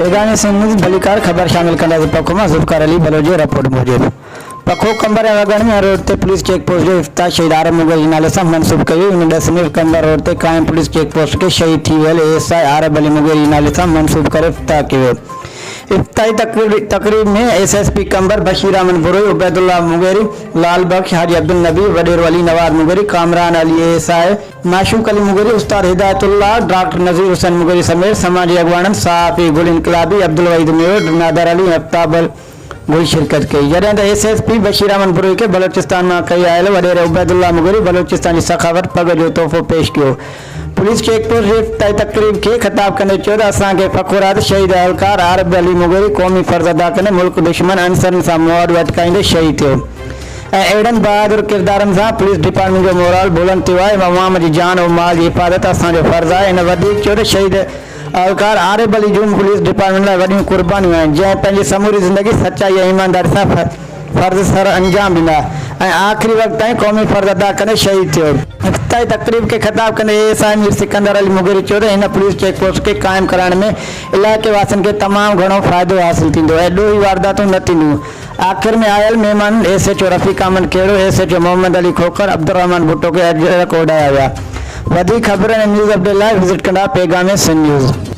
पैगाम सिंध भलीकार खबर शामिल कंदा पखो में जुल्फकार अली बलोच रिपोर्ट मूजिब पखो कंबर वगण में रोड ते पुलिस चेक पोस्ट जो इफ्ता शहीद आर मुगल नाले से मनसूब कई इन दसमीर कंबर रोड ते कायम पुलिस चेक पोस्ट के शहीद थी वेल एएसआई आर अली मुगल नाले से मनसूब कर इफ्ता कियो। इफ्ताई तकरीब में एसएसपी कंबर बशीर अहमद बुरोई, उबैदुल्लाह मुगेरी, लाल बख्श, हाजी अब्दुल नबी, वडेर Ali Nawaz Mugeri, Kamran Ali ASI, माशूक Ali Mugeri, उस्ताद हिदायतुल्लाह, डॉक्टर नजीर हुसैन मुगेरी समेत समाजी अगवानन साफी गुल इनकलाबी, अब्दुल वहीद मेयर, नादर अली, अफ्ताब गुल शिरकत कई। जॾहिं त एसएसपी बशीर अहमद बुरोई के बलोचिस्तान में कई आयल वडेर उबैदुल्लाह मुगेरी बलोचिस्तान की सखावत पग जो तोहफ़ो पेश किया। पुलिस चेक पोस्ट तकरीब के खिताब कंदे चयो त असांखे फ़खुर आहे त शहीद अहलकार आर अली मुगेरी क़ौमी फ़र्ज़ अदा कंदे मुल्क दुश्मन अंसरनि सां मुआद अटकाईंदे शहीद थियो ऐं अहिड़नि बहादुर किरदारनि सां पुलिस डिपार्टमेंट जो मोराल बुलंद थियो आहे। अवाम जी जान और माल की हिफ़ाज़त असांजो फ़र्ज़ आहे। इन वधीक चयो त शहीद अहलकार आर अली जूं पुलिस डिपार्टमेंट लाइ वॾियूं क़ुर्बानियूं आहिनि जंहिं पंहिंजी समूरी ज़िंदगी सचाई ऐं ईमानदारी सां फ़र्ज़ सर अंजाम ॾिना ऐं आख़िरी वक़्त ताईं क़ौमी फ़र्ज़ अदा कंदे शहीद थियो। इफ्ताई तकरीब के खिताब कंदे एएसआई मीर सिकंदर अली मुगेरी चयो त हिन पुलिस चेक पोस्ट के कायम कराइण में इलाइक़े वासियुनि खे तमामु घणो फ़ाइदो हासिल थींदो ऐं ॾोही वारदातूं न थींदियूं। आख़िर में आयल महिमान एसएचओ रफ़ीक अहमद खेड़ो, एसएचओ मोहम्मद अली खोखर, अब्दुल रहमान भुट्टो के अजरक उॾाया विया। वधीक ख़बर ऐं न्यूज़ अपडेट लाइ विज़िट कंदा पैगाम सिंध न्यूज़।